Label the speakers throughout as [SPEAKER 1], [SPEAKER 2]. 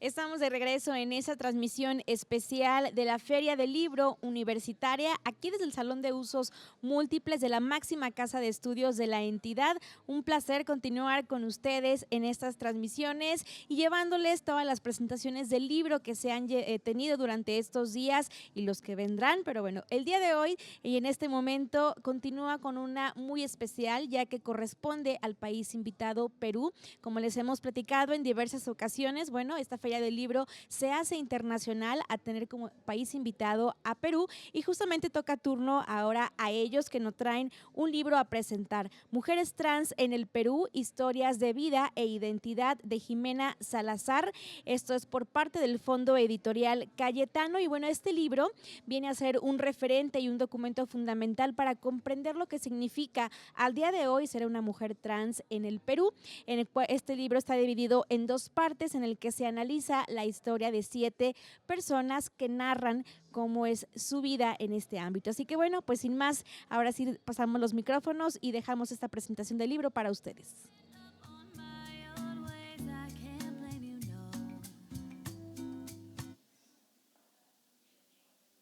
[SPEAKER 1] Estamos de regreso en esa transmisión especial de la Feria del Libro Universitaria, aquí desde el Salón de Usos Múltiples de la máxima casa de estudios de la entidad. Un placer continuar con ustedes en estas transmisiones y llevándoles todas las presentaciones del libro que se han tenido durante estos días y los que vendrán. Pero bueno, el día de hoy y en este momento continúa con una muy especial, ya que corresponde al país invitado, Perú. Como les hemos platicado en diversas ocasiones, bueno, esta Feria del Libro se hace internacional a tener como país invitado a Perú y justamente toca turno ahora a ellos que nos traen un libro a presentar. Mujeres trans en el Perú, historias de vida e identidad de Jimena Salazar. Esto es por parte del Fondo Editorial Cayetano y bueno, este libro viene a ser un referente y un documento fundamental para comprender lo que significa al día de hoy ser una mujer trans en el Perú. En el cual este libro está dividido en dos partes en el que se analiza la historia de 7 personas que narran cómo es su vida en este ámbito. Así que bueno, pues sin más, ahora sí pasamos los micrófonos y dejamos esta presentación del libro para ustedes.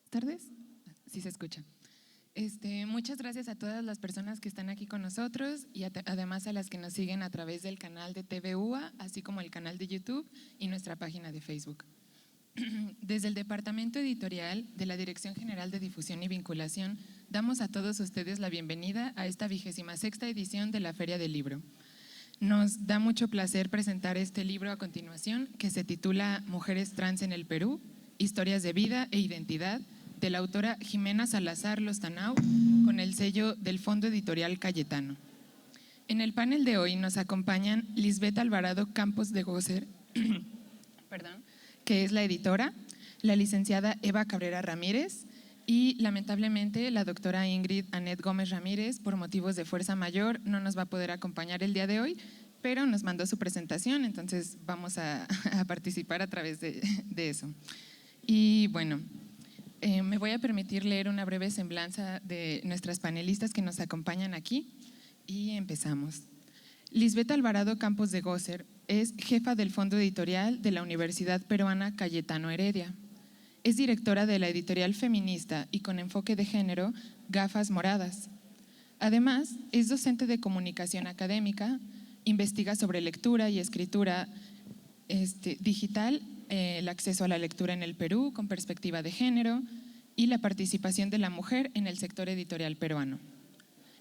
[SPEAKER 2] ¿Tardes? Sí se escucha. Muchas gracias a todas las personas que están aquí con nosotros y además a las que nos siguen a través del canal de TVUA, así como el canal de YouTube y nuestra página de Facebook. Desde el Departamento Editorial de la Dirección General de Difusión y Vinculación, damos a todos ustedes la bienvenida a esta 26ª edición de la Feria del Libro. Nos da mucho placer presentar este libro a continuación, que se titula Mujeres trans en el Perú, historias de vida e identidad, de la autora Jimena Salazar Lostanao, con el sello del Fondo Editorial Cayetano. En el panel de hoy nos acompañan Lisbeth Alvarado Campos de Gócer, que es la editora, la licenciada Eva Cabrera Ramírez y lamentablemente la doctora Ingrid Anet Gómez Ramírez, por motivos de fuerza mayor, no nos va a poder acompañar el día de hoy, pero nos mandó su presentación, entonces vamos a participar a través de eso. Y bueno, me voy a permitir leer una breve semblanza de nuestras panelistas que nos acompañan aquí y empezamos. Lisbeth Alvarado Campos de Gócer es jefa del Fondo Editorial de la Universidad Peruana Cayetano Heredia. Es directora de la editorial feminista y con enfoque de género Gafas Moradas. Además, es docente de comunicación académica, investiga sobre lectura y escritura digital, el acceso a la lectura en el Perú con perspectiva de género y la participación de la mujer en el sector editorial peruano.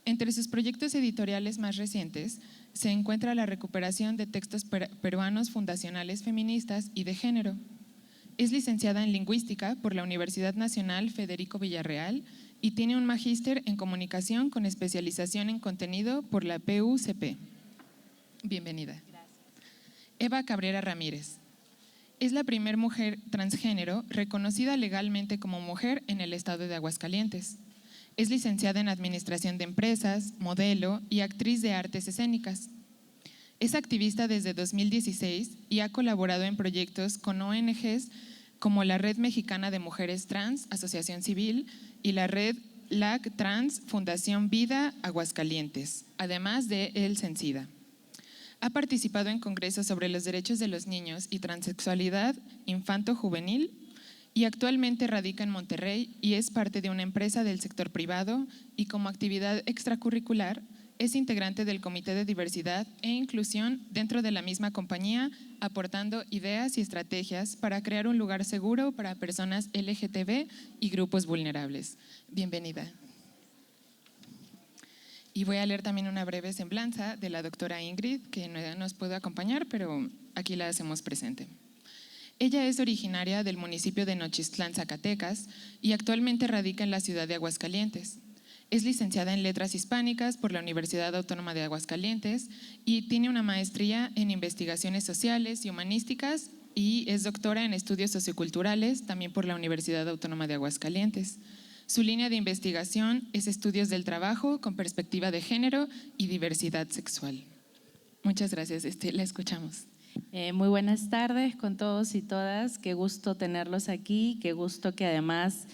[SPEAKER 2] Entre sus proyectos editoriales más recientes se encuentra la recuperación de textos peruanos fundacionales feministas y de género. Es licenciada en Lingüística por la Universidad Nacional Federico Villarreal y tiene un magíster en Comunicación con especialización en Contenido por la PUCP. Bienvenida. Gracias. Eva Cabrera Ramírez. Es la primera mujer transgénero reconocida legalmente como mujer en el estado de Aguascalientes. Es licenciada en Administración de Empresas, modelo y actriz de artes escénicas. Es activista desde 2016 y ha colaborado en proyectos con ONGs como la Red Mexicana de Mujeres Trans, Asociación Civil, y la Red LAC Trans, Fundación Vida Aguascalientes, además de El Cencida. Ha participado en congresos sobre los derechos de los niños y transexualidad infanto-juvenil y actualmente radica en Monterrey y es parte de una empresa del sector privado y como actividad extracurricular es integrante del Comité de Diversidad e Inclusión dentro de la misma compañía, aportando ideas y estrategias para crear un lugar seguro para personas LGTB y grupos vulnerables. Bienvenida. Y voy a leer también una breve semblanza de la doctora Ingrid, que no nos puede acompañar, pero aquí la hacemos presente. Ella es originaria del municipio de Nochistlán, Zacatecas, y actualmente radica en la ciudad de Aguascalientes. Es licenciada en Letras Hispánicas por la Universidad Autónoma de Aguascalientes y tiene una maestría en Investigaciones Sociales y Humanísticas y es doctora en Estudios Socioculturales, también por la Universidad Autónoma de Aguascalientes. Su línea de investigación es estudios del trabajo con perspectiva de género y diversidad sexual. Muchas gracias, la escuchamos.
[SPEAKER 3] Muy buenas tardes con todos y todas, qué gusto tenerlos aquí, qué gusto que además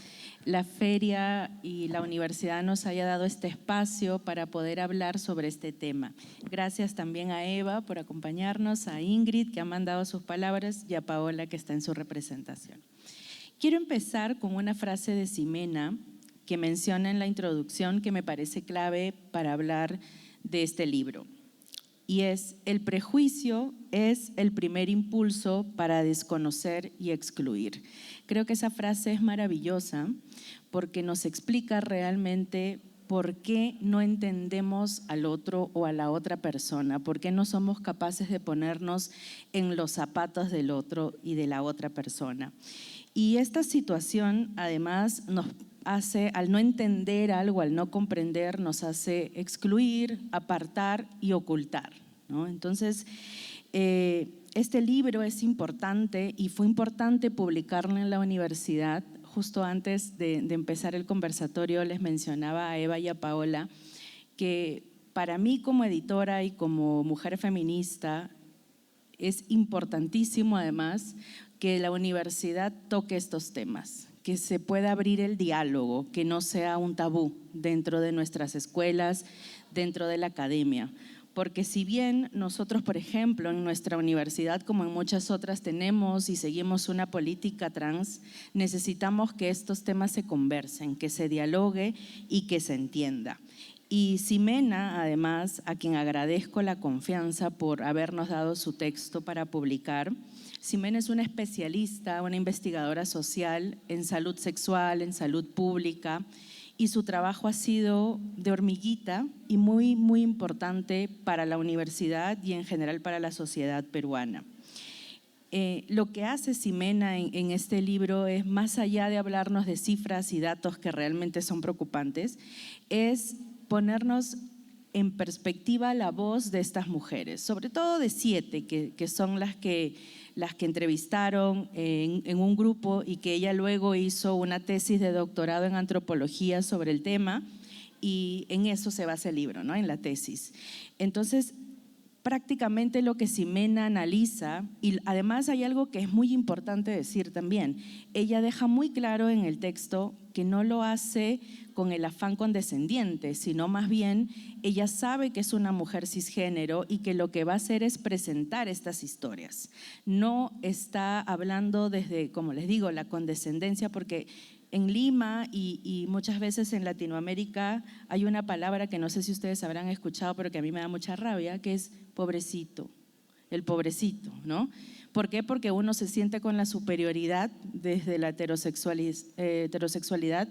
[SPEAKER 3] la feria y la universidad nos haya dado este espacio para poder hablar sobre este tema. Gracias también a Eva por acompañarnos, a Ingrid, que ha mandado sus palabras, y a Paola, que está en su representación. Quiero empezar con una frase de Ximena que menciona en la introducción, que me parece clave para hablar de este libro. Y es: el prejuicio es el primer impulso para desconocer y excluir. Creo que esa frase es maravillosa porque nos explica realmente por qué no entendemos al otro o a la otra persona, por qué no somos capaces de ponernos en los zapatos del otro y de la otra persona. Y esta situación además nos hace, al no entender algo, al no comprender, nos hace excluir, apartar y ocultar, ¿no? Entonces, este libro es importante y fue importante publicarlo en la universidad. Justo antes de empezar el conversatorio les mencionaba a Eva y a Paola que para mí como editora y como mujer feminista es importantísimo además que la universidad toque estos temas, que se pueda abrir el diálogo, que no sea un tabú dentro de nuestras escuelas, dentro de la academia. Porque si bien nosotros, por ejemplo, en nuestra universidad, como en muchas otras, tenemos y seguimos una política trans, necesitamos que estos temas se conversen, que se dialogue y que se entienda. Y Ximena, además, a quien agradezco la confianza por habernos dado su texto para publicar, Ximena es una especialista, una investigadora social en salud sexual, en salud pública, y su trabajo ha sido de hormiguita y muy, muy importante para la universidad y en general para la sociedad peruana. Lo que hace Ximena en este libro es, más allá de hablarnos de cifras y datos que realmente son preocupantes, es ponernos en perspectiva la voz de estas mujeres, sobre todo de 7, que son las que entrevistaron en un grupo y que ella luego hizo una tesis de doctorado en antropología sobre el tema, y en eso se basa el libro, ¿no? En la tesis. Entonces, prácticamente lo que Ximena analiza, y además hay algo que es muy importante decir también, ella deja muy claro en el texto que no lo hace con el afán condescendiente, sino más bien ella sabe que es una mujer cisgénero y que lo que va a hacer es presentar estas historias. No está hablando desde, como les digo, la condescendencia, porque en Lima y muchas veces en Latinoamérica hay una palabra que no sé si ustedes habrán escuchado, pero que a mí me da mucha rabia, que es pobrecito, el pobrecito, ¿no? ¿Por qué? Porque uno se siente con la superioridad desde la heterosexualidad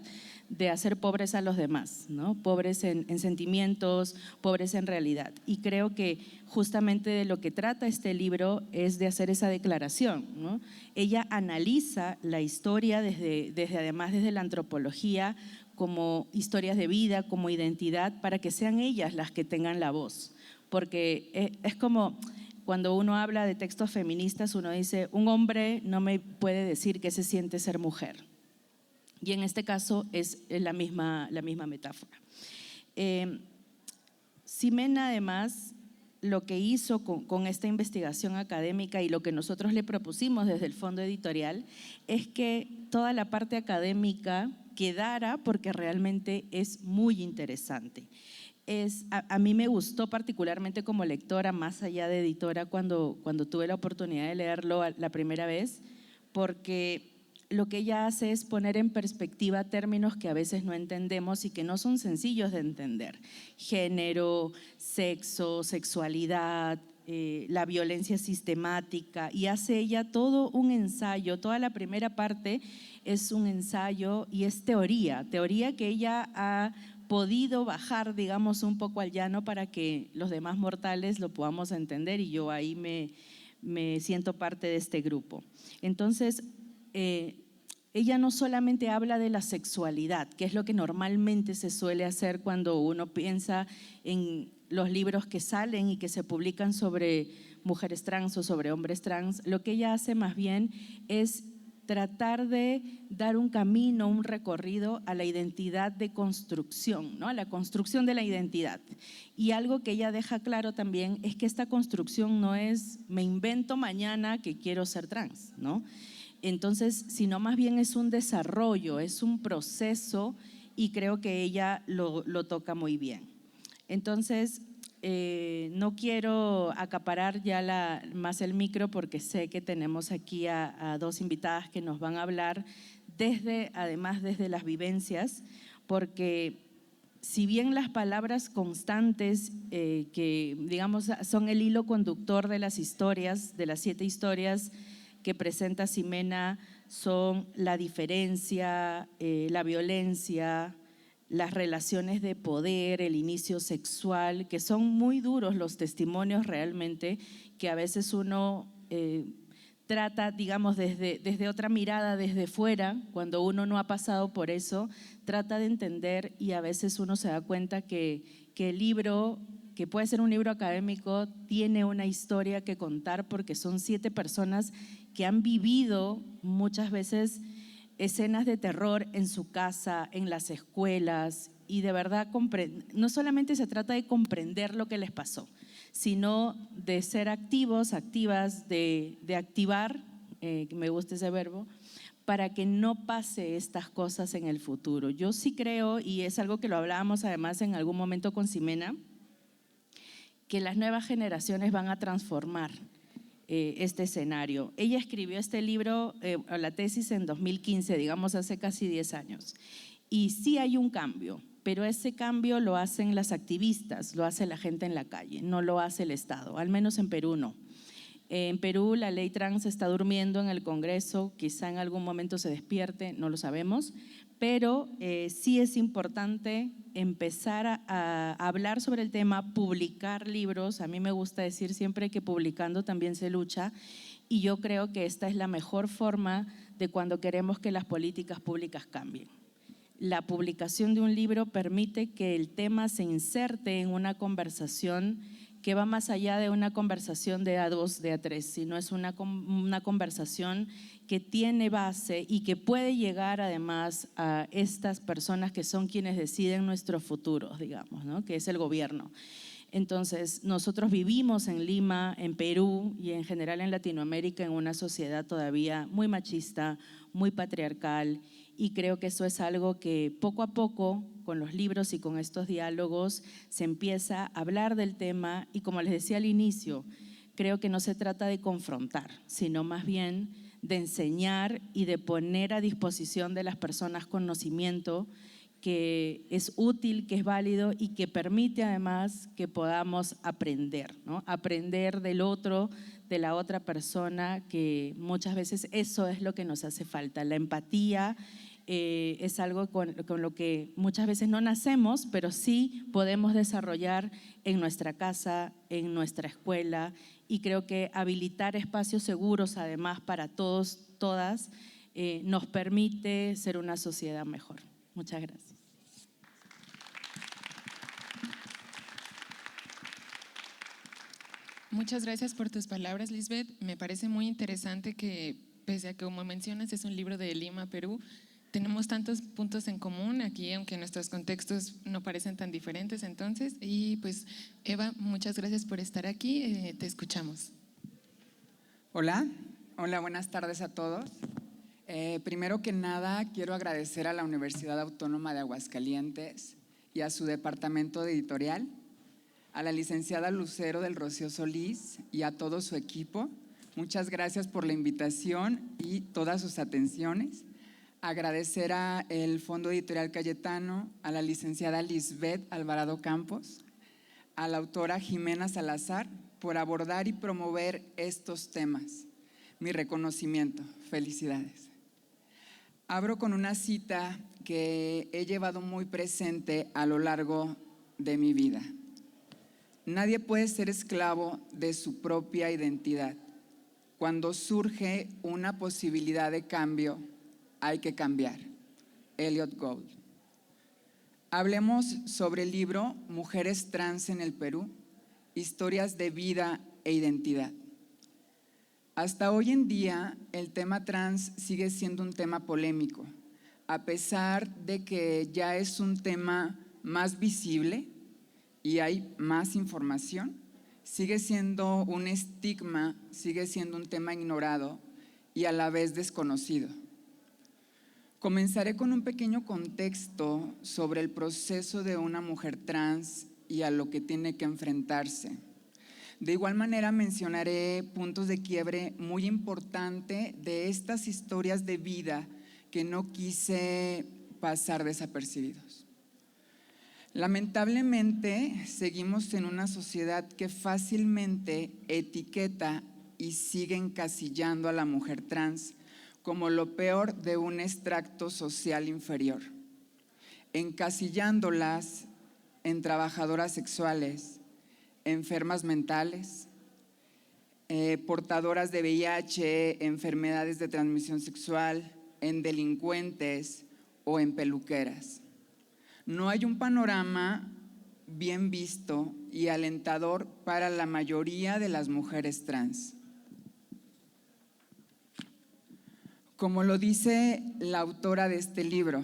[SPEAKER 3] de hacer pobres a los demás, ¿no? Pobres en sentimientos, pobres en realidad. Y creo que justamente de lo que trata este libro es de hacer esa declaración, ¿no? Ella analiza la historia además desde la antropología, como historias de vida, como identidad, para que sean ellas las que tengan la voz. Porque es como cuando uno habla de textos feministas, uno dice, un hombre no me puede decir qué se siente ser mujer. Y en este caso es la misma metáfora. Ximena, además, lo que hizo con esta investigación académica y lo que nosotros le propusimos desde el fondo editorial es que toda la parte académica quedara, porque realmente es muy interesante. A mí me gustó particularmente como lectora, más allá de editora, cuando tuve la oportunidad de leerlo la primera vez, porque lo que ella hace es poner en perspectiva términos que a veces no entendemos y que no son sencillos de entender: género, sexo, sexualidad, la violencia sistemática, y hace ella todo un ensayo. Toda la primera parte es un ensayo y es teoría que ella ha podido bajar, digamos, un poco al llano para que los demás mortales lo podamos entender, y yo ahí me siento parte de este grupo. Entonces, ella no solamente habla de la sexualidad, que es lo que normalmente se suele hacer cuando uno piensa en los libros que salen y que se publican sobre mujeres trans o sobre hombres trans. Lo que ella hace más bien es tratar de dar un camino, un recorrido a la identidad de construcción, ¿no? A la construcción de la identidad. Y algo que ella deja claro también es que esta construcción no es me invento mañana que quiero ser trans, ¿no? Entonces, sino más bien es un desarrollo, es un proceso, y creo que ella lo toca muy bien. Entonces, no quiero acaparar ya más el micro, porque sé que tenemos aquí a dos invitadas que nos van a hablar además desde las vivencias, porque si bien las palabras constantes que digamos son el hilo conductor de las historias, de las 7 historias que presenta Ximena, son la diferencia, la violencia, las relaciones de poder, el inicio sexual, que son muy duros los testimonios realmente, que a veces uno trata, digamos, desde otra mirada, desde fuera, cuando uno no ha pasado por eso, trata de entender, y a veces uno se da cuenta que el libro, que puede ser un libro académico, tiene una historia que contar, porque son 7 personas que han vivido muchas veces escenas de terror en su casa, en las escuelas, y de verdad no solamente se trata de comprender lo que les pasó, sino de ser activos, activas, de activar, me gusta ese verbo, para que no pase estas cosas en el futuro. Yo sí creo, y es algo que lo hablábamos además en algún momento con Ximena, que las nuevas generaciones van a transformar este escenario. Ella escribió este libro, la tesis, en 2015, digamos hace casi 10 años. Y sí hay un cambio, pero ese cambio lo hacen las activistas, lo hace la gente en la calle, no lo hace el Estado, al menos en Perú no. En Perú la ley trans está durmiendo en el Congreso, quizá en algún momento se despierte, no lo sabemos, pero sí es importante empezar a hablar sobre el tema, publicar libros. A mí me gusta decir siempre que publicando también se lucha, y yo creo que esta es la mejor forma de cuando queremos que las políticas públicas cambien. La publicación de un libro permite que el tema se inserte en una conversación que va más allá de una conversación de A2, de A3, sino es una conversación que tiene base y que puede llegar además a estas personas que son quienes deciden nuestros futuros, digamos, ¿no? Que es el gobierno. Entonces, nosotros vivimos en Lima, en Perú y en general en Latinoamérica en una sociedad todavía muy machista, muy patriarcal, y creo que eso es algo que poco a poco, con los libros y con estos diálogos, se empieza a hablar del tema. Y como les decía al inicio, creo que no se trata de confrontar, sino más bien de enseñar y de poner a disposición de las personas conocimiento que es útil, que es válido y que permite además que podamos aprender, ¿no? Aprender del otro, de la otra persona, que muchas veces eso es lo que nos hace falta. La empatía es algo con lo que muchas veces no nacemos, pero sí podemos desarrollar en nuestra casa, en nuestra escuela, y creo que habilitar espacios seguros además para todos, todas, nos permite ser una sociedad mejor. Muchas gracias.
[SPEAKER 2] Muchas gracias por tus palabras, Lisbeth. Me parece muy interesante que, pese a que, como mencionas, es un libro de Lima, Perú, tenemos tantos puntos en común aquí, aunque nuestros contextos no parecen tan diferentes entonces. Y pues, Eva, muchas gracias por estar aquí. Te escuchamos.
[SPEAKER 4] Hola, buenas tardes a todos. Primero que nada, quiero agradecer a la Universidad Autónoma de Aguascalientes y a su departamento de editorial, a la licenciada Lucero del Rocío Solís y a todo su equipo. Muchas gracias por la invitación y todas sus atenciones. Agradecer al Fondo Editorial Cayetano, a la licenciada Lisbeth Alvarado Campos, a la autora Ximena Salazar por abordar y promover estos temas. Mi reconocimiento, felicidades. Abro con una cita que he llevado muy presente a lo largo de mi vida. Nadie puede ser esclavo de su propia identidad. Cuando surge una posibilidad de cambio, hay que cambiar. Elliot Gould. Hablemos sobre el libro Mujeres Trans en el Perú, historias de vida e identidad. Hasta hoy en día, el tema trans sigue siendo un tema polémico, a pesar de que ya es un tema más visible y hay más información. Sigue siendo un estigma, sigue siendo un tema ignorado y a la vez desconocido. Comenzaré con un pequeño contexto sobre el proceso de una mujer trans y a lo que tiene que enfrentarse. De igual manera mencionaré puntos de quiebre muy importantes de estas historias de vida que no quise pasar desapercibidos. Lamentablemente, seguimos en una sociedad que fácilmente etiqueta y sigue encasillando a la mujer trans como lo peor de un extracto social inferior, encasillándolas en trabajadoras sexuales, enfermas mentales, portadoras de VIH, enfermedades de transmisión sexual, en delincuentes o en peluqueras. No hay un panorama bien visto y alentador para la mayoría de las mujeres trans. Como lo dice la autora de este libro,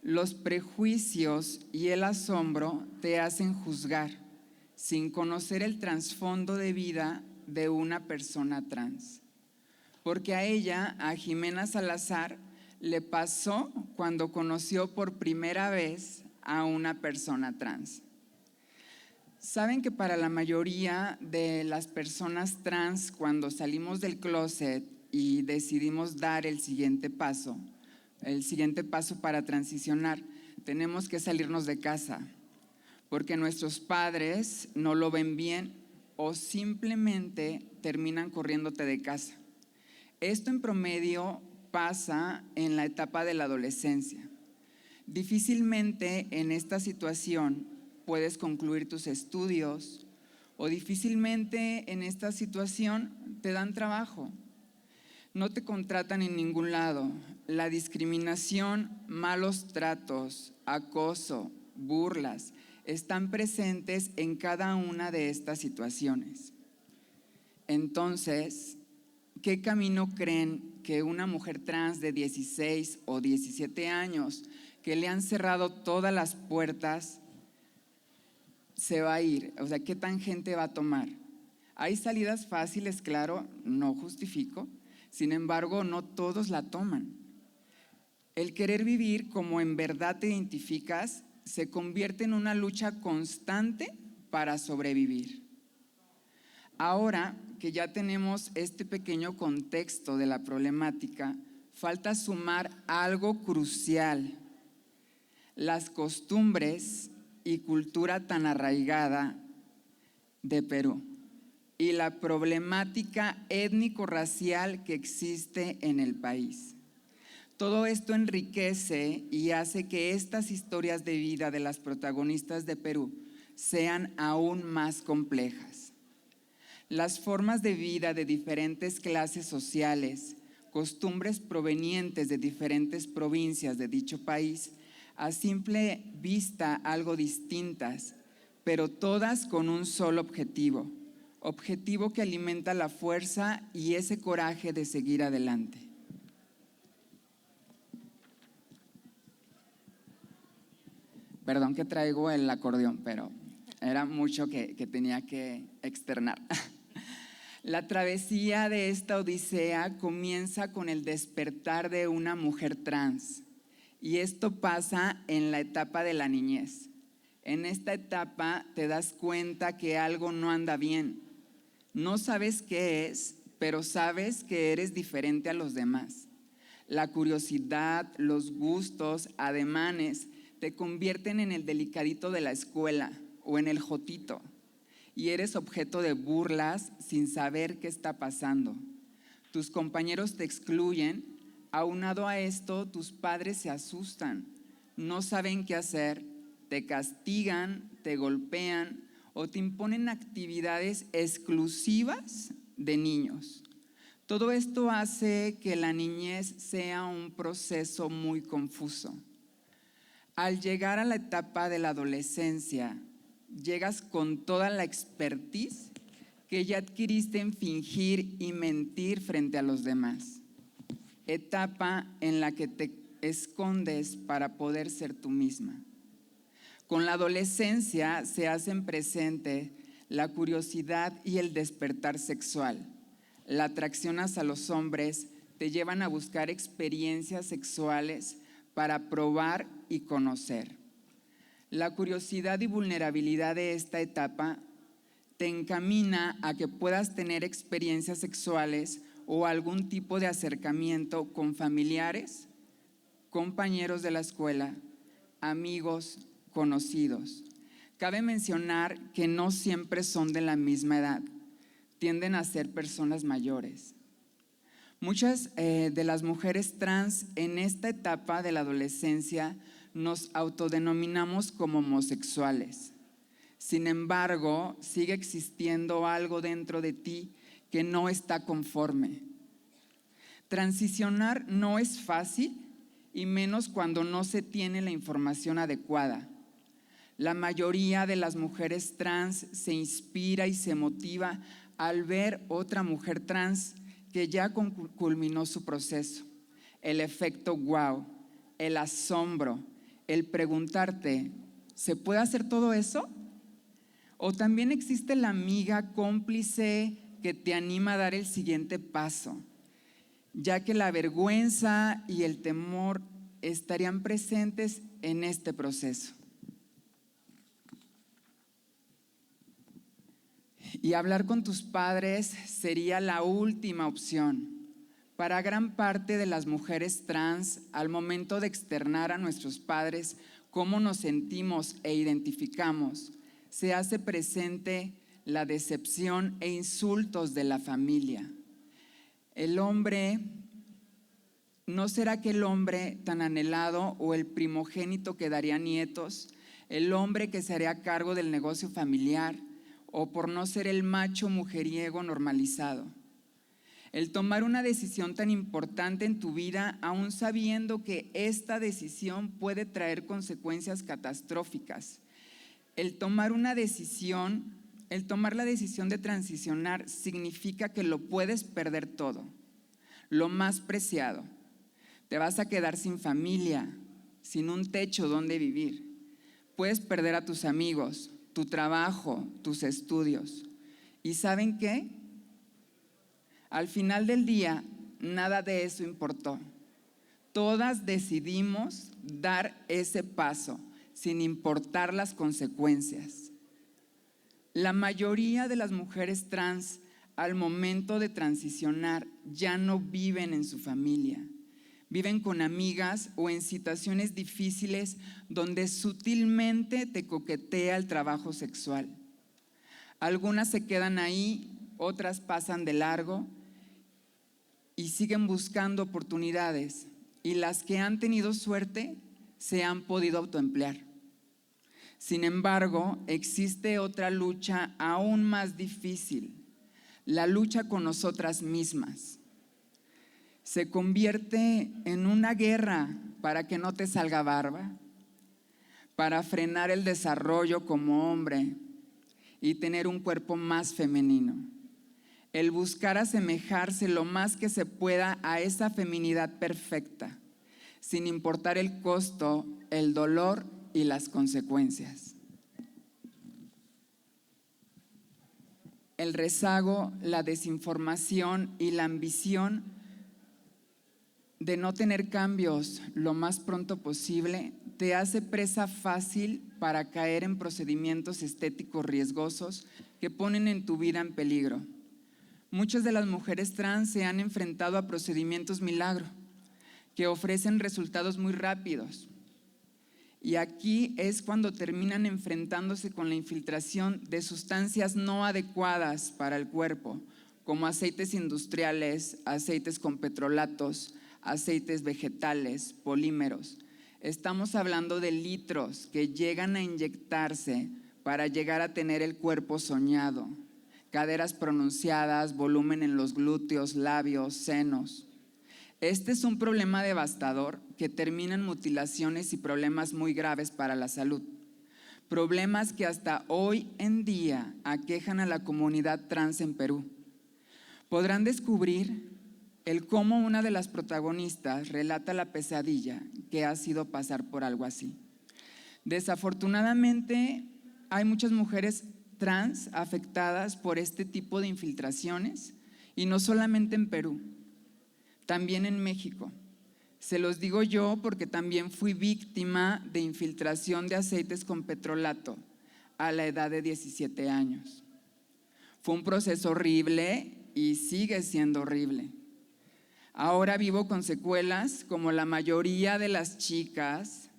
[SPEAKER 4] los prejuicios y el asombro te hacen juzgar sin conocer el trasfondo de vida de una persona trans. Porque a ella, a Jimena Salazar, le pasó cuando conoció por primera vez a una persona trans. Saben que para la mayoría de las personas trans, cuando salimos del closet y decidimos dar el siguiente paso para transicionar, tenemos que salirnos de casa, porque nuestros padres no lo ven bien o simplemente terminan corriéndote de casa. Esto en promedio pasa en la etapa de la adolescencia. Difícilmente en esta situación puedes concluir tus estudios o difícilmente en esta situación te dan trabajo. No te contratan en ningún lado. La discriminación, malos tratos, acoso, burlas están presentes en cada una de estas situaciones. Entonces, ¿qué camino creen que una mujer trans de 16 o 17 años que le han cerrado todas las puertas se va a ir? O sea, ¿qué tangente va a tomar? Hay salidas fáciles, claro, no justifico. Sin embargo, no todos la toman. El querer vivir como en verdad te identificas se convierte en una lucha constante para sobrevivir. Ahora que ya tenemos este pequeño contexto de la problemática, falta sumar algo crucial: las costumbres y cultura tan arraigada de Perú y la problemática étnico-racial que existe en el país. Todo esto enriquece y hace que estas historias de vida de las protagonistas de Perú sean aún más complejas. Las formas de vida de diferentes clases sociales, costumbres provenientes de diferentes provincias de dicho país, a simple vista algo distintas, pero todas con un solo objetivo que alimenta la fuerza y ese coraje de seguir adelante. Perdón que traigo el acordeón, pero era mucho que tenía que externar. La travesía de esta odisea comienza con el despertar de una mujer trans, y esto pasa en la etapa de la niñez. En esta etapa te das cuenta que algo no anda bien. No sabes qué es, pero sabes que eres diferente a los demás. La curiosidad, los gustos, ademanes te convierten en el delicadito de la escuela o en el jotito, y eres objeto de burlas sin saber qué está pasando. Tus compañeros te excluyen. Aunado a esto, tus padres se asustan, no saben qué hacer, te castigan, te golpean o te imponen actividades exclusivas de niños. Todo esto hace que la niñez sea un proceso muy confuso. Al llegar a la etapa de la adolescencia, llegas con toda la expertise que ya adquiriste en fingir y mentir frente a los demás. Etapa en la que te escondes para poder ser tú misma. Con la adolescencia se hacen presente la curiosidad y el despertar sexual. La atracción hacia los hombres te llevan a buscar experiencias sexuales para probar y conocer. La curiosidad y vulnerabilidad de esta etapa te encamina a que puedas tener experiencias sexuales o algún tipo de acercamiento con familiares, compañeros de la escuela, amigos, conocidos. Cabe mencionar que no siempre son de la misma edad, tienden a ser personas mayores. Muchas de las mujeres trans en esta etapa de la adolescencia nos autodenominamos como homosexuales. Sin embargo, sigue existiendo algo dentro de ti que no está conforme. Transicionar no es fácil y menos cuando no se tiene la información adecuada. La mayoría de las mujeres trans se inspira y se motiva al ver otra mujer trans que ya culminó su proceso. El efecto wow, el asombro, el preguntarte, ¿se puede hacer todo eso? O también existe la amiga cómplice que te anima a dar el siguiente paso, ya que la vergüenza y el temor estarían presentes en este proceso. Y hablar con tus padres sería la última opción. Para gran parte de las mujeres trans, al momento de externar a nuestros padres cómo nos sentimos e identificamos, se hace presente la decepción e insultos de la familia. El hombre, ¿no será aquel hombre tan anhelado o el primogénito que daría nietos? El hombre que se haría cargo del negocio familiar, o por no ser el macho mujeriego normalizado. El tomar una decisión tan importante en tu vida, aún sabiendo que esta decisión puede traer consecuencias catastróficas. El tomar la decisión de transicionar significa que lo puedes perder todo, lo más preciado. Te vas a quedar sin familia, sin un techo donde vivir. Puedes perder a tus amigos, tu trabajo, tus estudios. ¿Y saben qué? Al final del día, nada de eso importó. Todas decidimos dar ese paso, sin importar las consecuencias. La mayoría de las mujeres trans, al momento de transicionar, ya no viven en su familia. Viven con amigas o en situaciones difíciles donde sutilmente te coquetea el trabajo sexual. Algunas se quedan ahí, otras pasan de largo y siguen buscando oportunidades, y las que han tenido suerte se han podido autoemplear. Sin embargo, existe otra lucha aún más difícil, la lucha con nosotras mismas. Se convierte en una guerra para que no te salga barba, para frenar el desarrollo como hombre y tener un cuerpo más femenino. El buscar asemejarse lo más que se pueda a esa feminidad perfecta, sin importar el costo, el dolor y las consecuencias. El rezago, la desinformación y la ambición de no tener cambios lo más pronto posible te hace presa fácil para caer en procedimientos estéticos riesgosos que ponen en tu vida en peligro. Muchas de las mujeres trans se han enfrentado a procedimientos milagro que ofrecen resultados muy rápidos. Y aquí es cuando terminan enfrentándose con la infiltración de sustancias no adecuadas para el cuerpo, como aceites industriales, aceites con petrolatos, aceites vegetales, polímeros. Estamos hablando de litros que llegan a inyectarse para llegar a tener el cuerpo soñado, caderas pronunciadas, volumen en los glúteos, labios, senos. Este es un problema devastador que termina en mutilaciones y problemas muy graves para la salud. Problemas que hasta hoy en día aquejan a la comunidad trans en Perú. Podrán descubrir el cómo una de las protagonistas relata la pesadilla que ha sido pasar por algo así. Desafortunadamente, hay muchas mujeres trans afectadas por este tipo de infiltraciones, y no solamente en Perú. también en México. Se los digo yo porque también fui víctima de infiltración de aceites con petrolato a la edad de 17 años. Fue un proceso horrible y sigue siendo horrible. Ahora vivo con secuelas como la mayoría de las chicas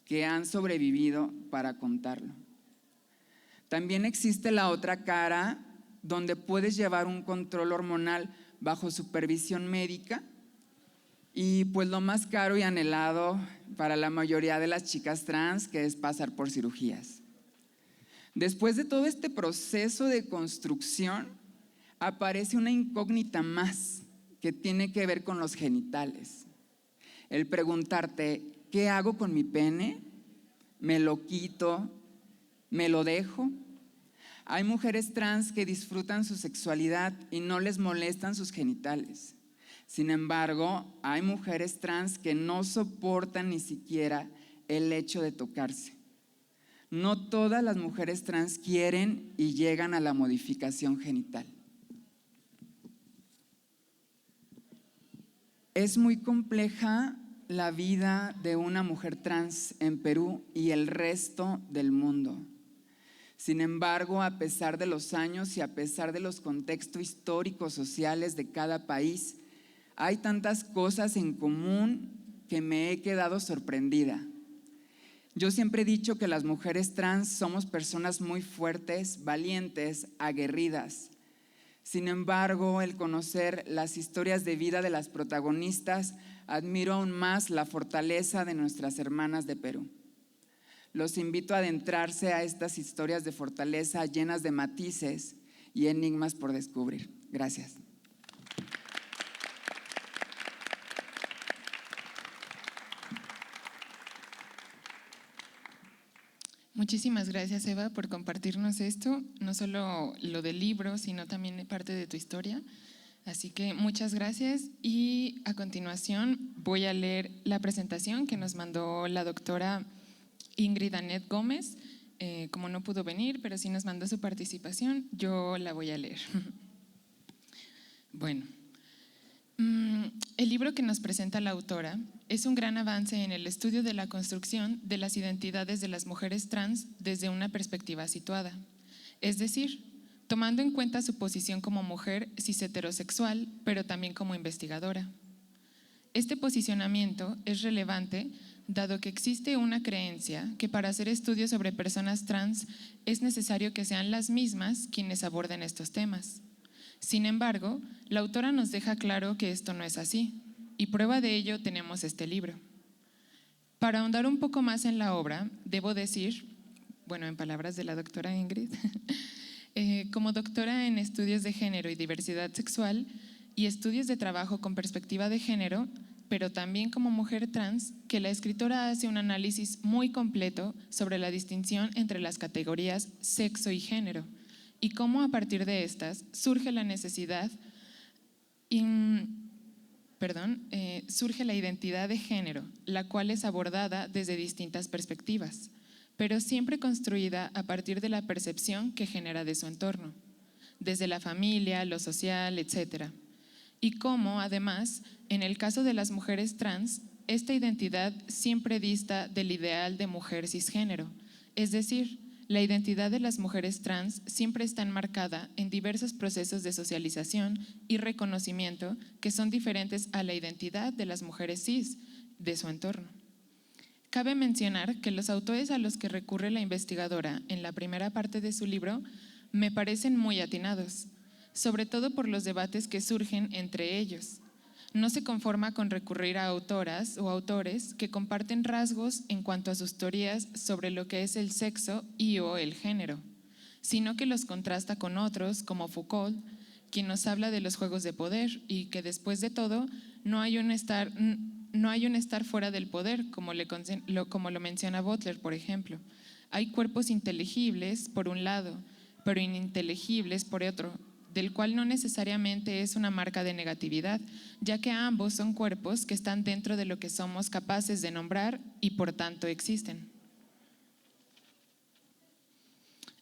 [SPEAKER 4] que han sobrevivido para contarlo. También existe la otra cara, donde puedes llevar un control hormonal bajo supervisión médica y pues lo más caro y anhelado para la mayoría de las chicas trans, que es pasar por cirugías. Después de todo este proceso de construcción, aparece una incógnita más que tiene que ver con los genitales. El preguntarte, ¿qué hago con mi pene? ¿Me lo quito? ¿Me lo dejo? Hay mujeres trans que disfrutan su sexualidad y no les molestan sus genitales. Sin embargo, hay mujeres trans que no soportan ni siquiera el hecho de tocarse. No todas las mujeres trans quieren y llegan a la modificación genital. Es muy compleja la vida de una mujer trans en Perú y el resto del mundo. Sin embargo, a pesar de los años y a pesar de los contextos históricos, sociales de cada país, hay tantas cosas en común que me he quedado sorprendida. Yo siempre he dicho que las mujeres trans somos personas muy fuertes, valientes, aguerridas. Sin embargo, el conocer las historias de vida de las protagonistas, admiro aún más la fortaleza de nuestras hermanas de Perú. Los invito a adentrarse a estas historias de fortaleza llenas de matices y enigmas por descubrir. Gracias.
[SPEAKER 2] Muchísimas gracias, Eva, por compartirnos esto, no solo lo del libro, sino también parte de tu historia. Así que muchas gracias y a continuación voy a leer la presentación que nos mandó la doctora Ingrid Anet Gómez. Como no pudo venir, pero sí nos mandó su participación, yo la voy a leer. Bueno, el libro que nos presenta la autora es un gran avance en el estudio de la construcción de las identidades de las mujeres trans desde una perspectiva situada, es decir, tomando en cuenta su posición como mujer cis heterosexual, pero también como investigadora. Este posicionamiento es relevante dado que existe una creencia que para hacer estudios sobre personas trans es necesario que sean las mismas quienes aborden estos temas. Sin embargo, la autora nos deja claro que esto no es así, y prueba de ello tenemos este libro. Para ahondar un poco más en la obra, debo decir, bueno, en palabras de la doctora Ingrid, como doctora en estudios de género y diversidad sexual y estudios de trabajo con perspectiva de género, pero también como mujer trans, que la escritora hace un análisis muy completo sobre la distinción entre las categorías sexo y género, y cómo a partir de estas surge la necesidad, surge la identidad de género, la cual es abordada desde distintas perspectivas, pero siempre construida a partir de la percepción que genera de su entorno, desde la familia, lo social, etc. Y cómo, además, en el caso de las mujeres trans, esta identidad siempre dista del ideal de mujer cisgénero, es decir, la identidad de las mujeres trans siempre está enmarcada en diversos procesos de socialización y reconocimiento que son diferentes a la identidad de las mujeres cis de su entorno. Cabe mencionar que los autores a los que recurre la investigadora en la primera parte de su libro me parecen muy atinados, sobre todo por los debates que surgen entre ellos. No se conforma con recurrir a autoras o autores que comparten rasgos en cuanto a sus teorías sobre lo que es el sexo y o el género, sino que los contrasta con otros como Foucault, quien nos habla de los juegos de poder y que después de todo no hay un estar fuera del poder, como lo menciona Butler, por ejemplo. Hay cuerpos inteligibles por un lado, pero ininteligibles por otro, del cual no necesariamente es una marca de negatividad, ya que ambos son cuerpos que están dentro de lo que somos capaces de nombrar y por tanto existen.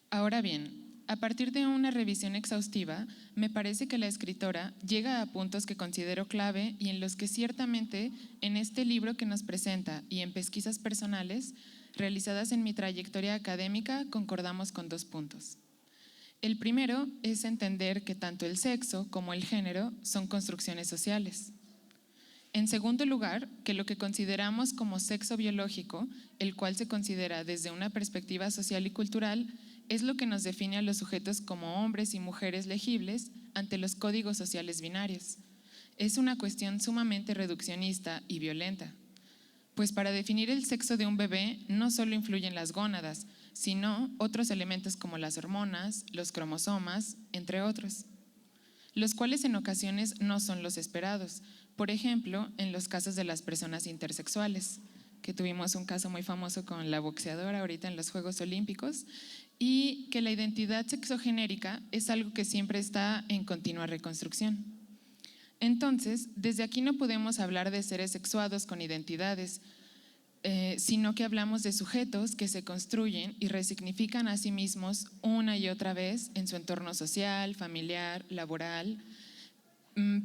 [SPEAKER 2] Ahora bien, A partir de una revisión exhaustiva, me parece que la escritora llega a puntos que considero clave y en los que ciertamente en este libro que nos presenta y en pesquisas personales realizadas en mi trayectoria académica concordamos con 2 puntos. El primero es entender que tanto el sexo como el género son construcciones sociales. En segundo lugar, que lo que consideramos como sexo biológico, el cual se considera desde una perspectiva social y cultural, es lo que nos define a los sujetos como hombres y mujeres legibles ante los códigos sociales binarios. Es una cuestión sumamente reduccionista y violenta, pues para definir el sexo de un bebé no solo influyen las gónadas, sino otros elementos como las hormonas, los cromosomas, entre otros, los cuales en ocasiones no son los esperados. Por ejemplo, en los casos de las personas intersexuales, que tuvimos un caso muy famoso con la boxeadora ahorita en los Juegos Olímpicos, y que la identidad sexogenérica es algo que siempre está en continua reconstrucción. Entonces, desde aquí no podemos hablar de seres sexuados con identidades, sino que hablamos de sujetos que se construyen y resignifican a sí mismos una y otra vez en su entorno social, familiar, laboral,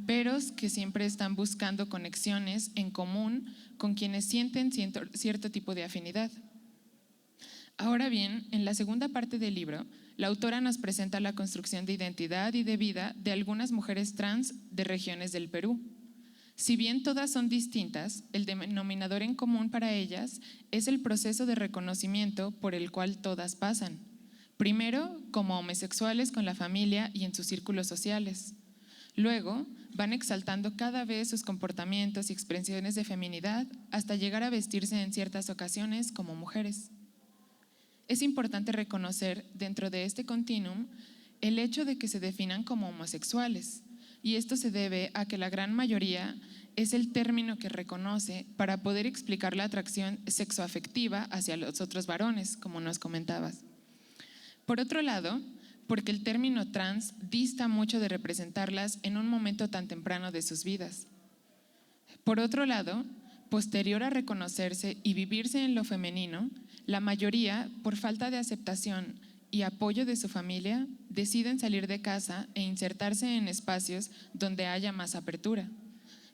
[SPEAKER 2] pero que siempre están buscando conexiones en común con quienes sienten cierto tipo de afinidad. Ahora bien, en la segunda parte del libro, la autora nos presenta la construcción de identidad y de vida de algunas mujeres trans de regiones del Perú. Si bien todas son distintas, el denominador en común para ellas es el proceso de reconocimiento por el cual todas pasan. Primero, como homosexuales con la familia y en sus círculos sociales. Luego, van exaltando cada vez sus comportamientos y expresiones de feminidad hasta llegar a vestirse en ciertas ocasiones como mujeres. Es importante reconocer dentro de este continuum el hecho de que se definan como homosexuales, y esto se debe a que la gran mayoría es el término que reconoce para poder explicar la atracción sexoafectiva hacia los otros varones, como nos comentabas. Por otro lado, porque el término trans dista mucho de representarlas en un momento tan temprano de sus vidas. Por otro lado, posterior a reconocerse y vivirse en lo femenino, la mayoría, por falta de aceptación y apoyo de su familia, deciden salir de casa e insertarse en espacios donde haya más apertura.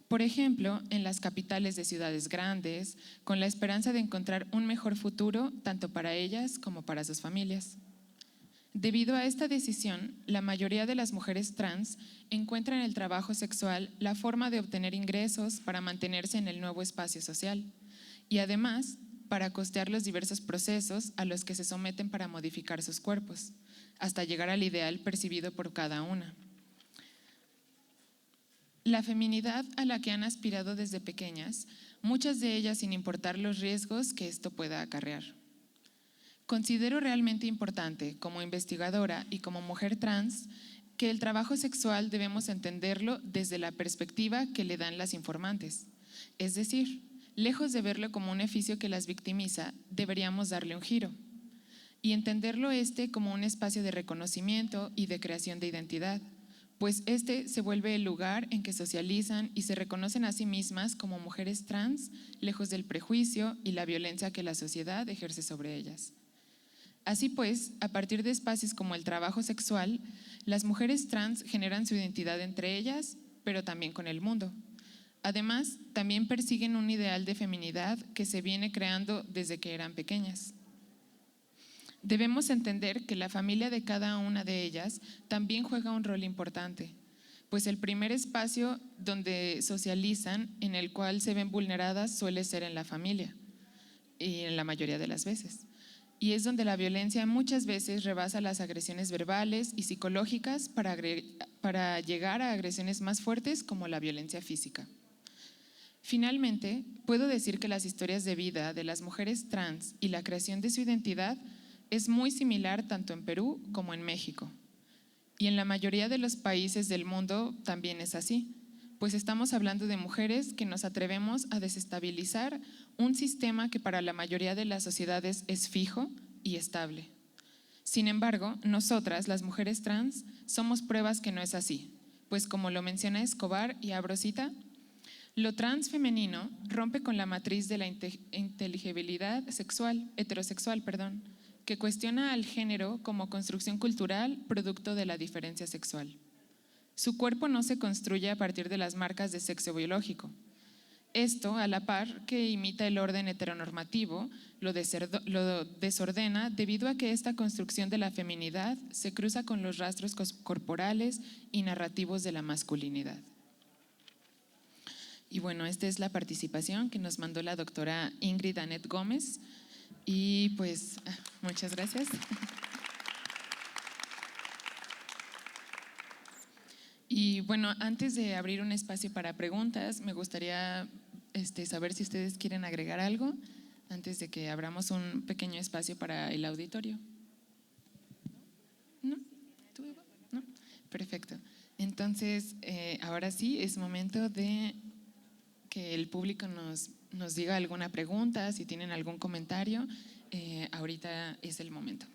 [SPEAKER 2] Por ejemplo, en las capitales de ciudades grandes, con la esperanza de encontrar un mejor futuro tanto para ellas como para sus familias. Debido a esta decisión, la mayoría de las mujeres trans encuentran en el trabajo sexual la forma de obtener ingresos para mantenerse en el nuevo espacio social y además para costear los diversos procesos a los que se someten para modificar sus cuerpos, hasta llegar al ideal percibido por cada una. La feminidad a la que han aspirado desde pequeñas, muchas de ellas sin importar los riesgos que esto pueda acarrear. Considero realmente importante, como investigadora y como mujer trans, que el trabajo sexual debemos entenderlo desde la perspectiva que le dan las informantes. Es decir, lejos de verlo como un oficio que las victimiza, deberíamos darle un giro y entenderlo como un espacio de reconocimiento y de creación de identidad, pues se vuelve el lugar en que socializan y se reconocen a sí mismas como mujeres trans, lejos del prejuicio y la violencia que la sociedad ejerce sobre ellas. Así pues, a partir de espacios como el trabajo sexual, las mujeres trans generan su identidad entre ellas, pero también con el mundo. Además, también persiguen un ideal de feminidad que se viene creando desde que eran pequeñas. Debemos entender que la familia de cada una de ellas también juega un rol importante, pues el primer espacio donde socializan, en el cual se ven vulneradas, suele ser en la familia, y en la mayoría de las veces. Y es donde la violencia muchas veces rebasa las agresiones verbales y psicológicas para llegar a agresiones más fuertes como la violencia física. Finalmente, puedo decir que las historias de vida de las mujeres trans y la creación de su identidad es muy similar tanto en Perú como en México. Y en la mayoría de los países del mundo también es así, pues estamos hablando de mujeres que nos atrevemos a desestabilizar un sistema que para la mayoría de las sociedades es fijo y estable. Sin embargo, nosotras, las mujeres trans, somos pruebas que no es así, pues como lo menciona Escobar y abro cita, lo trans femenino rompe con la matriz de la inteligibilidad heterosexual, que cuestiona al género como construcción cultural producto de la diferencia sexual. Su cuerpo no se construye a partir de las marcas de sexo biológico. Esto, a la par que imita el orden heteronormativo, lo desordena debido a que esta construcción de la feminidad se cruza con los rastros corporales y narrativos de la masculinidad. Y bueno, esta es la participación que nos mandó la doctora Ingrid Anet Gómez. Y pues, muchas gracias. Y bueno, antes de abrir un espacio para preguntas, me gustaría saber si ustedes quieren agregar algo antes de que abramos un pequeño espacio para el auditorio. ¿No? ¿Tú, Eva? ¿No? Perfecto. Entonces, ahora sí, es momento de que el público nos diga alguna pregunta, si tienen algún comentario, ahorita es el momento.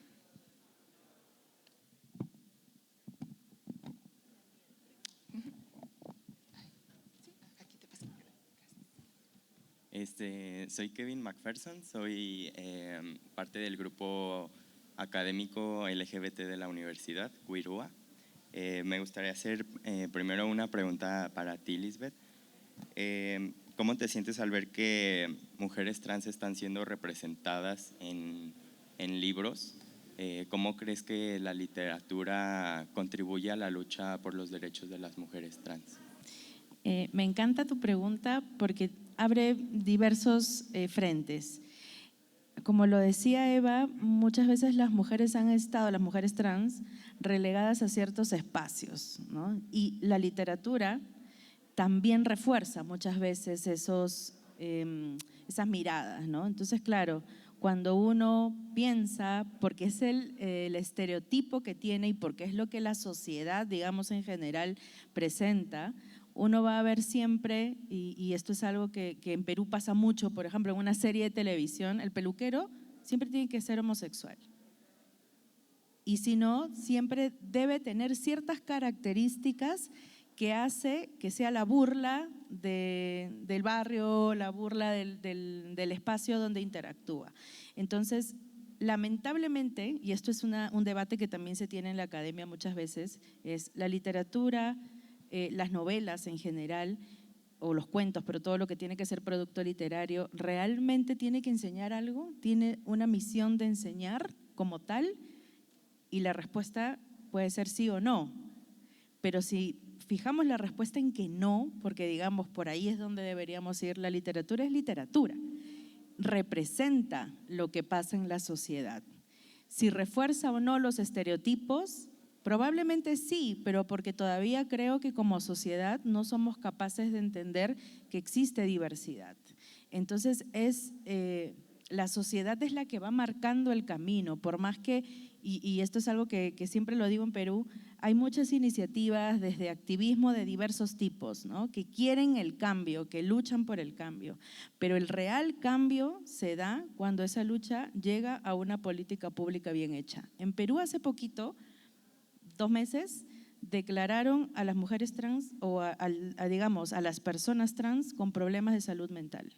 [SPEAKER 5] Soy Kevin McPherson, soy parte del grupo académico LGBT de la universidad, Queerúa. Me gustaría hacer primero una pregunta para ti, Lisbeth. ¿Cómo te sientes al ver que mujeres trans están siendo representadas en libros? ¿Cómo crees que la literatura contribuye a la lucha por los derechos de las mujeres trans?
[SPEAKER 3] Me encanta tu pregunta porque abre diversos frentes. Como lo decía Eva, muchas veces las mujeres trans, relegadas a ciertos espacios, ¿no? Y la literatura también refuerza muchas veces esas miradas, ¿no? Entonces, claro, cuando uno piensa, porque es el estereotipo que tiene y porque es lo que la sociedad, digamos en general, presenta, uno va a ver siempre, y esto es algo que en Perú pasa mucho, por ejemplo, en una serie de televisión, el peluquero siempre tiene que ser homosexual. Y si no, siempre debe tener ciertas características que hace que sea la burla del barrio, la burla del espacio donde interactúa. Entonces, lamentablemente, y esto es un debate que también se tiene en la academia muchas veces, es la literatura, las novelas en general, o los cuentos, pero todo lo que tiene que ser producto literario, ¿realmente tiene que enseñar algo? ¿Tiene una misión de enseñar como tal? Y la respuesta puede ser sí o no. Pero si fijamos la respuesta en que no, porque digamos por ahí es donde deberíamos ir, la literatura es literatura, representa lo que pasa en la sociedad. Si refuerza o no los estereotipos, probablemente sí, pero porque todavía creo que como sociedad no somos capaces de entender que existe diversidad. Entonces la sociedad es la que va marcando el camino, por más que, y esto es algo que siempre lo digo en Perú, hay muchas iniciativas desde activismo de diversos tipos, ¿no? Que quieren el cambio, que luchan por el cambio, pero el real cambio se da cuando esa lucha llega a una política pública bien hecha. En Perú hace poquito, 2 meses, declararon a las mujeres trans o digamos, a las personas trans con problemas de salud mental.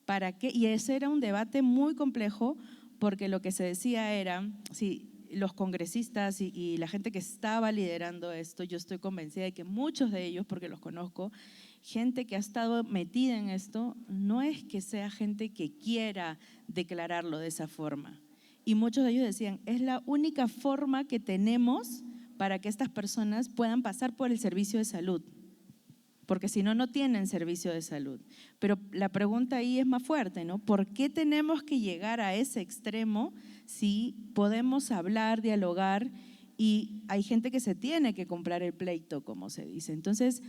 [SPEAKER 3] ¿Para qué? Y ese era un debate muy complejo porque lo que se decía era, sí, los congresistas y la gente que estaba liderando esto, yo estoy convencida de que muchos de ellos, porque los conozco, gente que ha estado metida en esto, no es que sea gente que quiera declararlo de esa forma. Y muchos de ellos decían, es la única forma que tenemos para que estas personas puedan pasar por el servicio de salud, porque si no, no tienen servicio de salud. Pero la pregunta ahí es más fuerte, ¿no? ¿Por qué tenemos que llegar a ese extremo si podemos hablar, dialogar y hay gente que se tiene que comprar el pleito, como se dice? Entonces,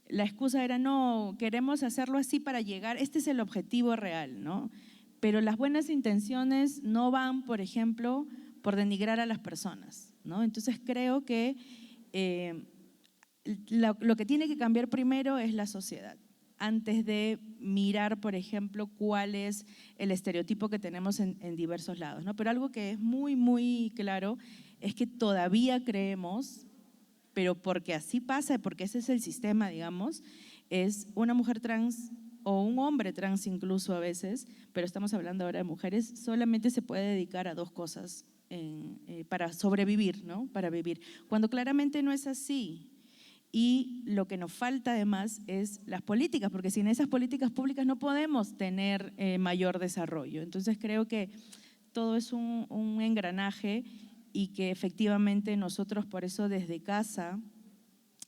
[SPEAKER 3] la excusa era, no, queremos hacerlo así para llegar, este es el objetivo real, ¿no? Pero las buenas intenciones no van, por ejemplo, por denigrar a las personas, ¿no? Entonces creo que lo que tiene que cambiar primero es la sociedad, antes de mirar, por ejemplo, cuál es el estereotipo que tenemos en diversos lados, ¿no? Pero algo que es muy, muy claro es que todavía creemos, pero porque así pasa, porque ese es el sistema, digamos, es una mujer trans o un hombre trans incluso a veces, pero estamos hablando ahora de mujeres, solamente se puede dedicar a dos cosas para sobrevivir, ¿no? Para vivir, cuando claramente no es así. Y lo que nos falta además es las políticas, porque sin esas políticas públicas no podemos tener mayor desarrollo. Entonces creo que todo es un engranaje y que efectivamente nosotros por eso desde casa,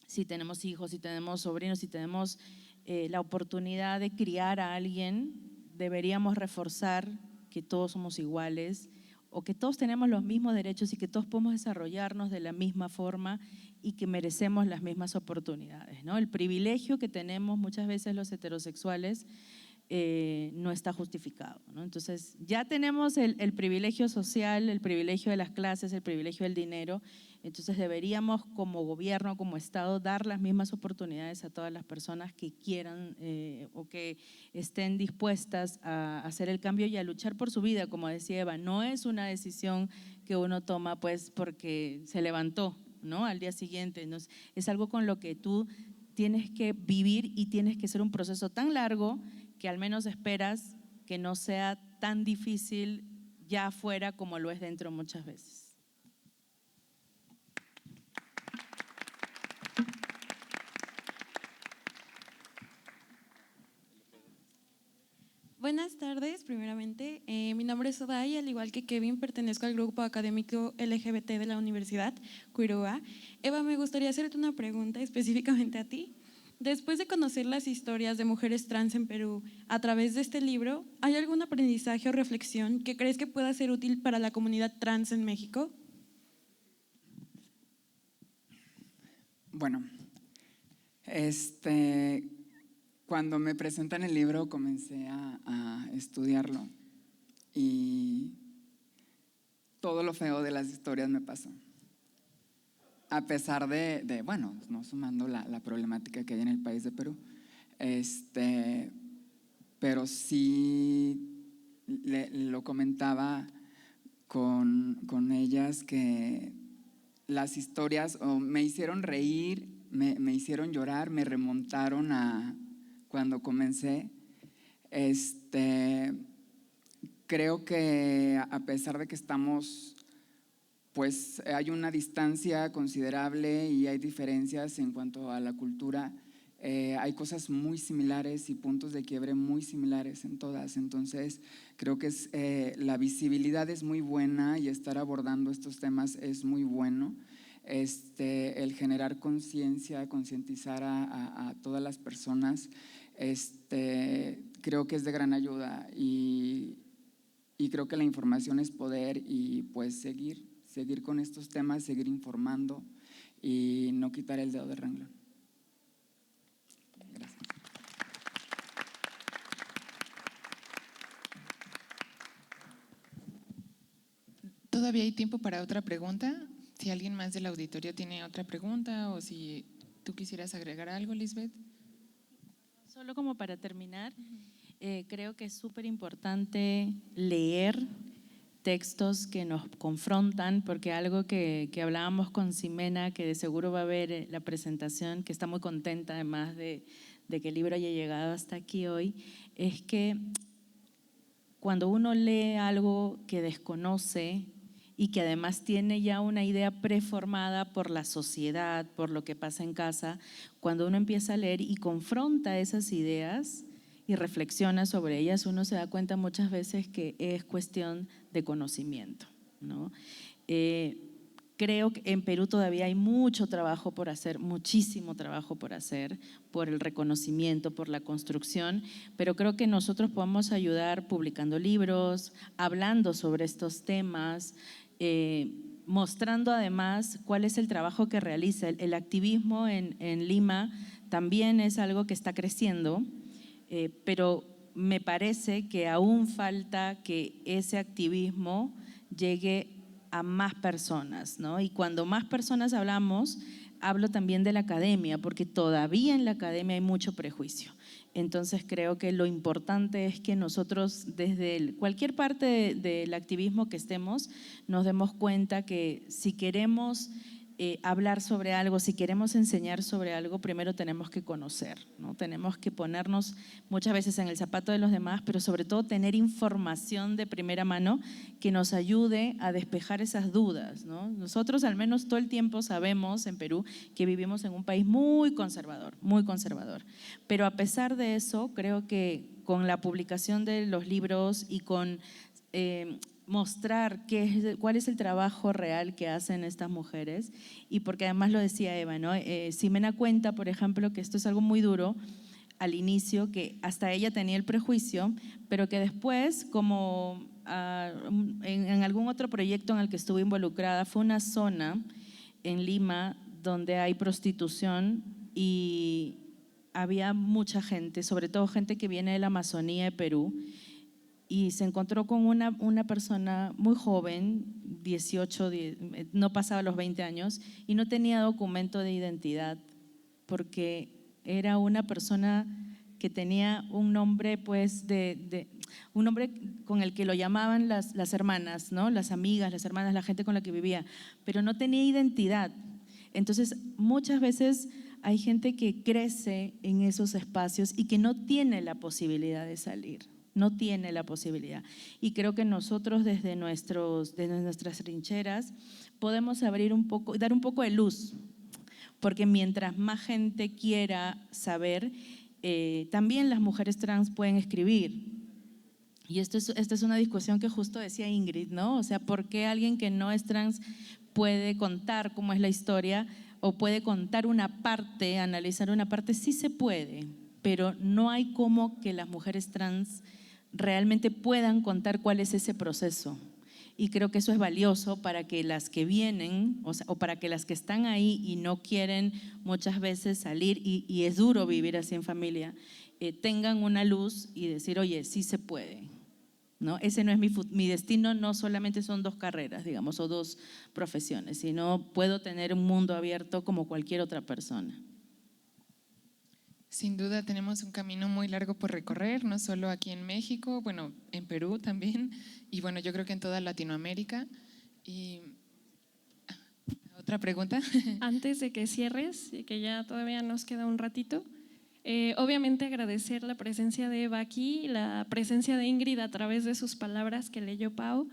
[SPEAKER 3] si tenemos hijos, si tenemos sobrinos, si tenemos la oportunidad de criar a alguien, deberíamos reforzar que todos somos iguales o que todos tenemos los mismos derechos y que todos podemos desarrollarnos de la misma forma y que merecemos las mismas oportunidades, ¿no? El privilegio que tenemos muchas veces los heterosexuales no está justificado, ¿no? Entonces ya tenemos el privilegio social, el privilegio de las clases, el privilegio del dinero, entonces deberíamos como gobierno, como Estado, dar las mismas oportunidades a todas las personas que quieran o que estén dispuestas a hacer el cambio y a luchar por su vida, como decía Eva, no es una decisión que uno toma pues porque se levantó, ¿no? Al día siguiente, ¿no? Es algo con lo que tú tienes que vivir y tienes que ser un proceso tan largo que al menos esperas que no sea tan difícil ya afuera como lo es dentro muchas veces.
[SPEAKER 6] Buenas tardes, primeramente. Mi nombre es Oday, al igual que Kevin, pertenezco al grupo académico LGBT de la Universidad Cuiroa. Eva, me gustaría hacerte una pregunta específicamente a ti. Después de conocer las historias de mujeres trans en Perú a través de este libro, ¿hay algún aprendizaje o reflexión que crees que pueda ser útil para la comunidad trans en México?
[SPEAKER 4] Bueno, cuando me presentan el libro comencé a estudiarlo y todo lo feo de las historias me pasó. A pesar de bueno, no sumando la problemática que hay en el país de Perú, pero sí lo comentaba con ellas que las historias me hicieron reír, me hicieron llorar, me remontaron a cuando comencé. Creo que a pesar de que estamos, pues hay una distancia considerable y hay diferencias en cuanto a la cultura, hay cosas muy similares y puntos de quiebre muy similares en todas. Entonces creo que la visibilidad es muy buena y estar abordando estos temas es muy bueno. El generar conciencia, concientizar a todas las personas, creo que es de gran ayuda y creo que la información es poder y pues seguir con estos temas, seguir informando y no quitar el dedo del renglón. Gracias.
[SPEAKER 2] Todavía hay tiempo para otra pregunta. Si alguien más del auditorio tiene otra pregunta o si tú quisieras agregar algo, Lisbeth.
[SPEAKER 3] Solo como para terminar, creo que es súper importante leer textos que nos confrontan, porque algo que hablábamos con Ximena, que de seguro va a ver la presentación, que está muy contenta además de que el libro haya llegado hasta aquí hoy, es que cuando uno lee algo que desconoce y que además tiene ya una idea preformada por la sociedad, por lo que pasa en casa, cuando uno empieza a leer y confronta esas ideas y reflexiona sobre ellas, uno se da cuenta muchas veces que es cuestión de conocimiento, ¿no? Creo que en Perú todavía hay mucho trabajo por hacer, muchísimo trabajo por hacer, por el reconocimiento, por la construcción, pero creo que nosotros podemos ayudar publicando libros, hablando sobre estos temas, mostrando además cuál es el trabajo que realiza. El activismo en Lima también es algo que está creciendo, pero me parece que aún falta que ese activismo llegue a más personas, ¿no? Y cuando más personas hablamos, hablo también de la academia, porque todavía en la academia hay mucho prejuicio. Entonces creo que lo importante es que nosotros desde cualquier parte del activismo que estemos nos demos cuenta que si queremos hablar sobre algo, si queremos enseñar sobre algo, primero tenemos que conocer, ¿no? Tenemos que ponernos muchas veces en el zapato de los demás, pero sobre todo tener información de primera mano que nos ayude a despejar esas dudas, ¿no? Nosotros al menos todo el tiempo sabemos en Perú que vivimos en un país muy conservador, pero a pesar de eso, creo que con la publicación de los libros y con mostrar cuál es el trabajo real que hacen estas mujeres, y porque además lo decía Eva, ¿no? Ximena cuenta, por ejemplo, que esto es algo muy duro al inicio, que hasta ella tenía el prejuicio, pero que después, como en algún otro proyecto en el que estuvo involucrada, fue una zona en Lima donde hay prostitución y había mucha gente, sobre todo gente que viene de la Amazonía de Perú, y se encontró con una persona muy joven, 18, no pasaba los 20 años, y no tenía documento de identidad, porque era una persona que tenía un nombre, pues, un nombre con el que lo llamaban las hermanas, ¿no? Las amigas, las hermanas, la gente con la que vivía, pero no tenía identidad. Entonces, muchas veces hay gente que crece en esos espacios y que no tiene la posibilidad de salir. No tiene la posibilidad. Y creo que nosotros desde nuestras trincheras podemos abrir un poco, dar un poco de luz, porque mientras más gente quiera saber, también las mujeres trans pueden escribir. Y esta es una discusión que justo decía Ingrid, ¿no? O sea, ¿por qué alguien que no es trans puede contar cómo es la historia o puede contar una parte, analizar una parte? Sí se puede, pero no hay cómo que las mujeres trans realmente puedan contar cuál es ese proceso. Y creo que eso es valioso para que las que vienen, o para que las que están ahí y no quieren muchas veces salir, y es duro vivir así en familia, tengan una luz y decir, oye, sí se puede, ¿no? Ese no es mi destino, no solamente son 2 carreras, digamos, o 2 profesiones, sino puedo tener un mundo abierto como cualquier otra persona.
[SPEAKER 2] Sin duda tenemos un camino muy largo por recorrer, no solo aquí en México, bueno, en Perú también, y bueno, yo creo que en toda Latinoamérica. Y otra pregunta.
[SPEAKER 6] Antes de que cierres, y que ya todavía nos queda un ratito, obviamente agradecer la presencia de Eva aquí, la presencia de Ingrid a través de sus palabras que leyó Pau,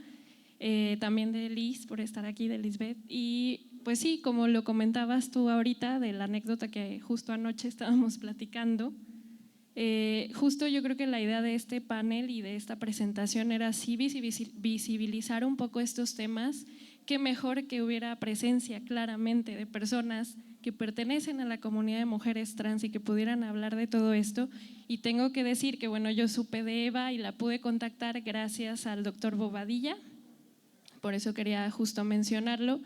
[SPEAKER 6] también de Liz por estar aquí, de Lisbeth, y pues sí, como lo comentabas tú ahorita de la anécdota que justo anoche estábamos platicando, justo yo creo que la idea de este panel y de esta presentación era así visibilizar un poco estos temas. Qué mejor que hubiera presencia claramente de personas que pertenecen a la comunidad de mujeres trans y que pudieran hablar de todo esto. Y tengo que decir que bueno, yo supe de Eva y la pude contactar gracias al doctor Bobadilla, por eso quería justo mencionarlo.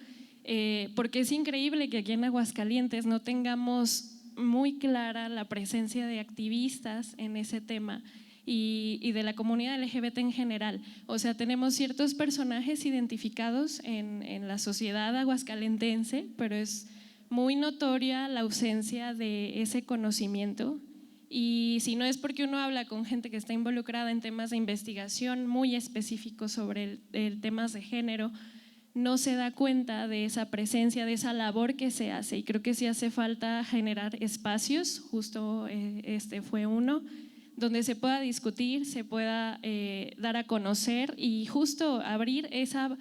[SPEAKER 6] Porque es increíble que aquí en Aguascalientes no tengamos muy clara la presencia de activistas en ese tema y de la comunidad LGBT en general. O sea, tenemos ciertos personajes identificados en la sociedad aguascalentense, pero es muy notoria la ausencia de ese conocimiento. Y si no es porque uno habla con gente que está involucrada en temas de investigación muy específicos sobre el temas de género, no se da cuenta de esa presencia, de esa labor que se hace, y creo que sí hace falta generar espacios, justo este fue uno, donde se pueda discutir, se pueda dar a conocer y justo abrir esa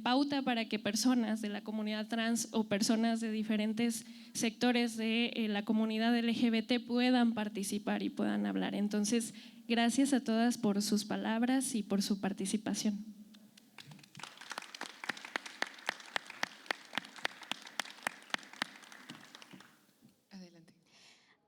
[SPEAKER 6] pauta para que personas de la comunidad trans o personas de diferentes sectores de la comunidad LGBT puedan participar y puedan hablar. Entonces, gracias a todas por sus palabras y por su participación.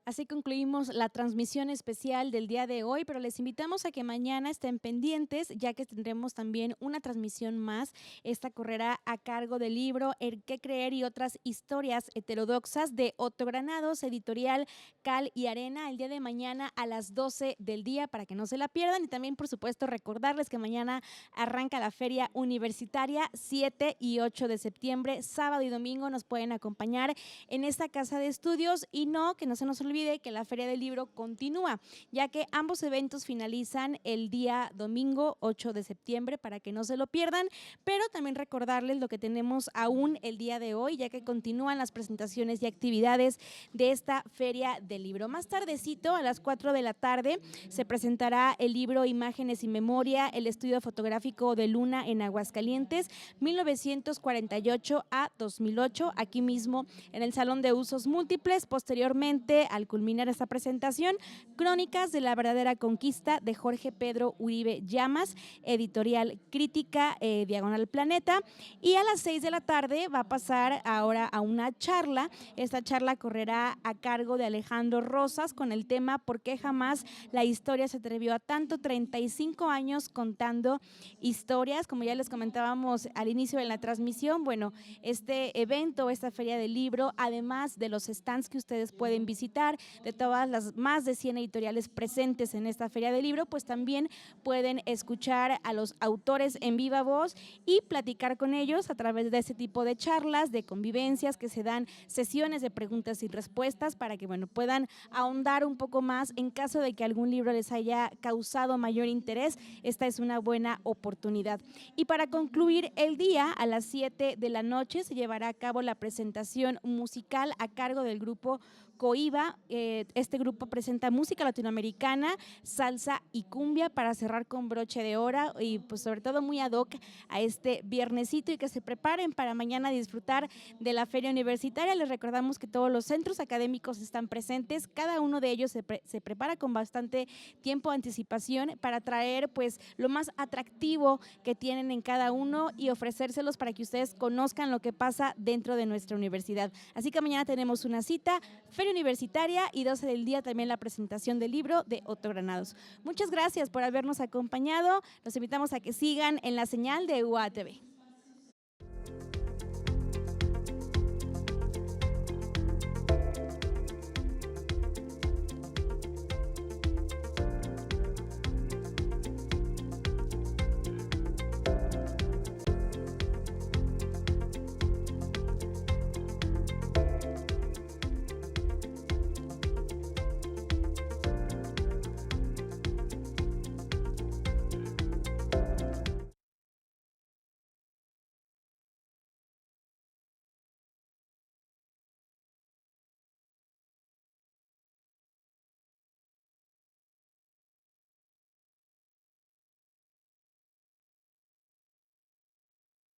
[SPEAKER 1] Así concluimos la transmisión especial del día de hoy, pero les invitamos a que mañana estén pendientes, ya que tendremos también una transmisión más. Esta correrá a cargo del libro El qué creer y otras historias heterodoxas de Otto Granados, editorial Cal y Arena, el día de mañana a las 12 del día, para que no se la pierdan. Y también, por supuesto, recordarles que mañana arranca la Feria Universitaria, 7 y 8 de septiembre, sábado y domingo nos pueden acompañar en esta casa de estudios, y que no se nos olvide olvide que la Feria del Libro continúa, ya que ambos eventos finalizan el día domingo 8 de septiembre para que no se lo pierdan, pero también recordarles lo que tenemos aún el día de hoy, ya que continúan las presentaciones y actividades de esta Feria del Libro. Más tardecito, a las 4 de la tarde, se presentará el libro Imágenes y Memoria, el estudio fotográfico de Luna en Aguascalientes, 1948 a 2008, aquí mismo en el Salón de Usos Múltiples. Posteriormente, al culminar esta presentación, Crónicas de la verdadera conquista de Jorge Pedro Uribe Llamas, editorial Crítica, Diagonal Planeta. Y a las 6 de la tarde va a pasar ahora a una charla. Esta charla correrá a cargo de Alejandro Rosas con el tema ¿Por qué jamás la historia se atrevió a tanto? 35 años contando historias. Como ya les comentábamos al inicio de la transmisión, bueno, este evento, esta Feria del Libro, además de los stands que ustedes pueden visitar, de todas las más de 100 editoriales presentes en esta Feria del Libro, pues también pueden escuchar a los autores en viva voz y platicar con ellos a través de ese tipo de charlas, de convivencias, que se dan sesiones de preguntas y respuestas para que, bueno, puedan ahondar un poco más en caso de que algún libro les haya causado mayor interés. Esta es una buena oportunidad. Y para concluir el día, a las 7 de la noche se llevará a cabo la presentación musical a cargo del grupo Coiba. Este grupo presenta música latinoamericana, salsa y cumbia para cerrar con broche de oro y pues sobre todo muy ad hoc a este viernesito, y que se preparen para mañana disfrutar de la Feria Universitaria. Les recordamos que todos los centros académicos están presentes, cada uno de ellos se prepara con bastante tiempo de anticipación para traer pues lo más atractivo que tienen en cada uno y ofrecérselos para que ustedes conozcan lo que pasa dentro de nuestra universidad. Así que mañana tenemos una cita, Feria Universitaria, y 12 del día también la presentación del libro de Otto Granados. Muchas gracias por habernos acompañado. Los invitamos a que sigan en la señal de UATV.